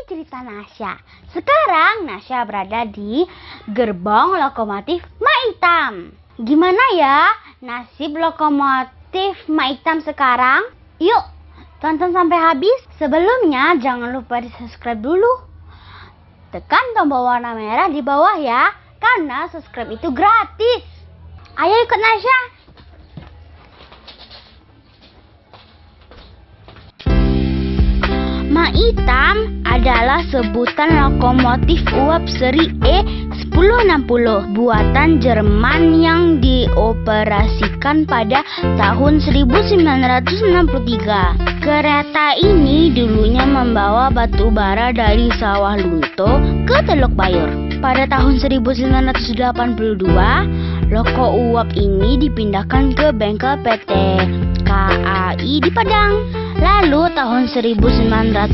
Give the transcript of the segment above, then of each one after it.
cerita Nasya. Sekarang Nasya berada di gerbong lokomotif Maitam. Gimana ya nasib lokomotif Maitam sekarang? Yuk tonton sampai habis. Sebelumnya jangan lupa di subscribe dulu. Tekan tombol warna merah di bawah ya, karena subscribe itu gratis. Ayo ikut Nasya. Maitam adalah sebutan lokomotif uap seri E1060 buatan Jerman yang dioperasikan pada tahun 1963. Kereta ini dulunya membawa batu bara dari Sawah Lunto ke Teluk Bayur. Pada tahun 1982, loko uap ini dipindahkan ke bengkel PT KAI di Padang. Lalu tahun 1996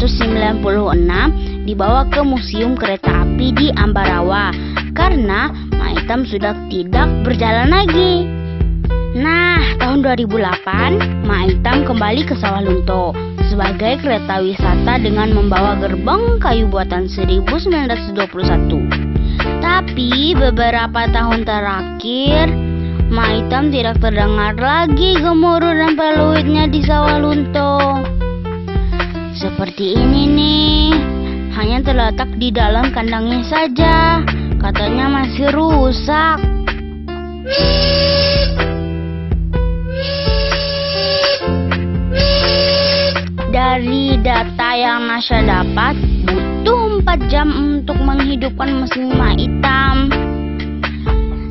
dibawa ke Museum Kereta Api di Ambarawa karena Maitam sudah tidak berjalan lagi. Nah, tahun 2008 Maitam kembali ke Sawah Lunto sebagai kereta wisata dengan membawa gerbong kayu buatan 1921. Tapi beberapa tahun terakhir Maitam tidak terdengar lagi gemuruh dan peluitnya di Sawah Lunto. Seperti ini nih, hanya terletak di dalam kandangnya saja. Katanya masih rusak. Dari data yang Nasya dapat, butuh 4 jam untuk menghidupkan mesin Maitam.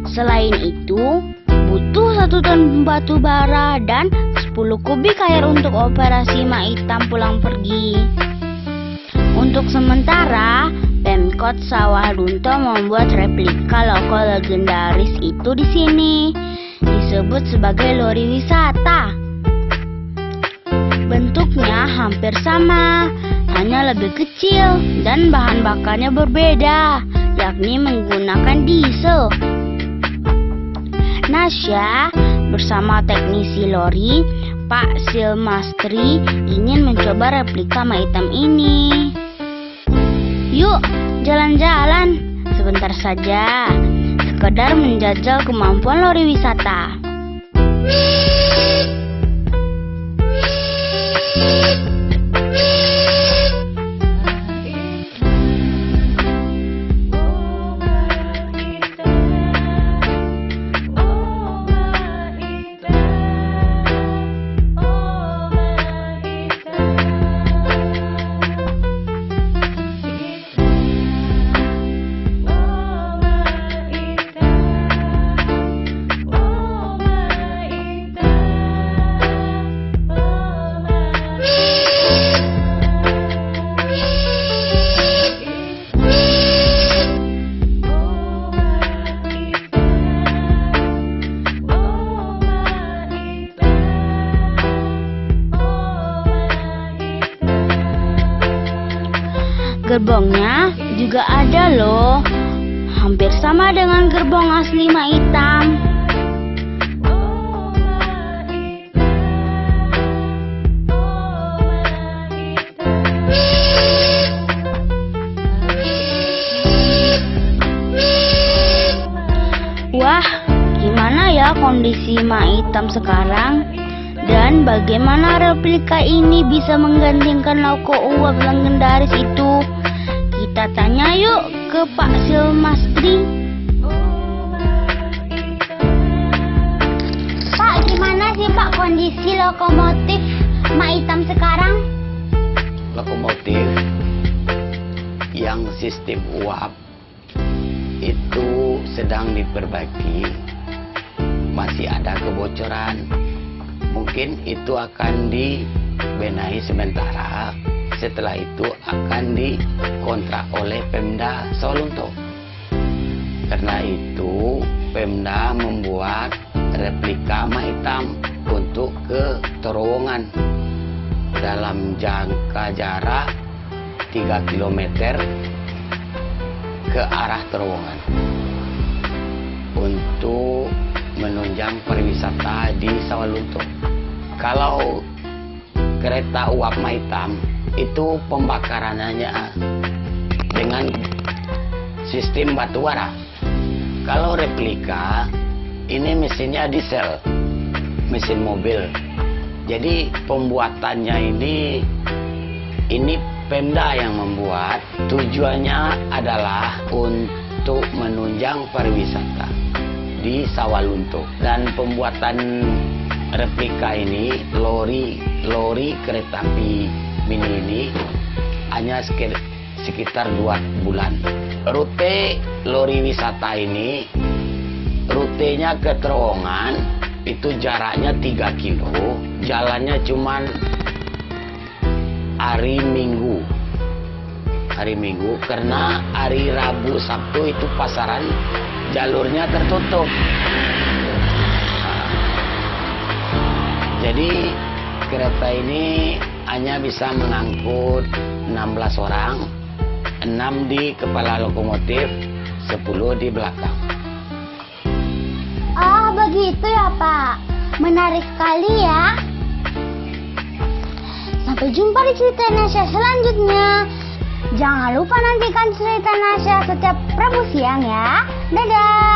Selain itu, butuh 1 ton batu bara dan 10 kubik air untuk operasi Maitam pulang pergi. Untuk sementara, Pemkot Sawah Lunto membuat replika loko legendaris itu di sini, disebut sebagai lori wisata. Bentuknya hampir sama, hanya lebih kecil dan bahan bakarnya berbeda, yakni menggunakan diesel. Nasya bersama teknisi lori, Pak Silmastri, ingin mencoba replika Maitam ini. Yuk, jalan-jalan sebentar saja, sekedar menjajal kemampuan lori wisata. Gerbongnya juga ada loh, hampir sama dengan gerbong asli Maitam. Wah, gimana ya kondisi Maitam sekarang? Dan bagaimana replika ini bisa menggantikan loko uap legendaris itu? Kita tanya yuk ke Pak Silmastri. Pak, gimana sih Pak kondisi lokomotif Maitam sekarang? Lokomotif yang sistem uap itu sedang diperbaiki. Masih ada kebocoran. Mungkin itu akan dibenahi sementara. Setelah itu akan dikontrak oleh Pemda Sawah Lunto. Karena itu Pemda membuat replika Maitam untuk ke terowongan dalam jangka jarak 3 km ke arah terowongan untuk menunjang pariwisata di Sawah Lunto. Kalau kereta uap Maitam itu pembakarannya dengan sistem batu bara. Kalau replika, ini mesinnya diesel, mesin mobil. Jadi pembuatannya ini Pemda yang membuat. Tujuannya adalah untuk menunjang pariwisata di Sawalunto. Dan pembuatan replika ini, lori kereta api mini ini hanya sekitar 2 bulan. Rute lori wisata ini, rutenya ke terowongan, itu jaraknya 3 kilo, jalannya cuman hari Minggu, karena hari Rabu Sabtu itu pasaran jalurnya tertutup. Jadi kereta ini hanya bisa mengangkut 16 orang, 6 di kepala lokomotif, 10 di belakang. Oh, begitu ya, Pak. Menarik sekali ya. Sampai jumpa di cerita Nasya selanjutnya. Jangan lupa nantikan cerita Nasya setiap Rabu siang ya. Dadah.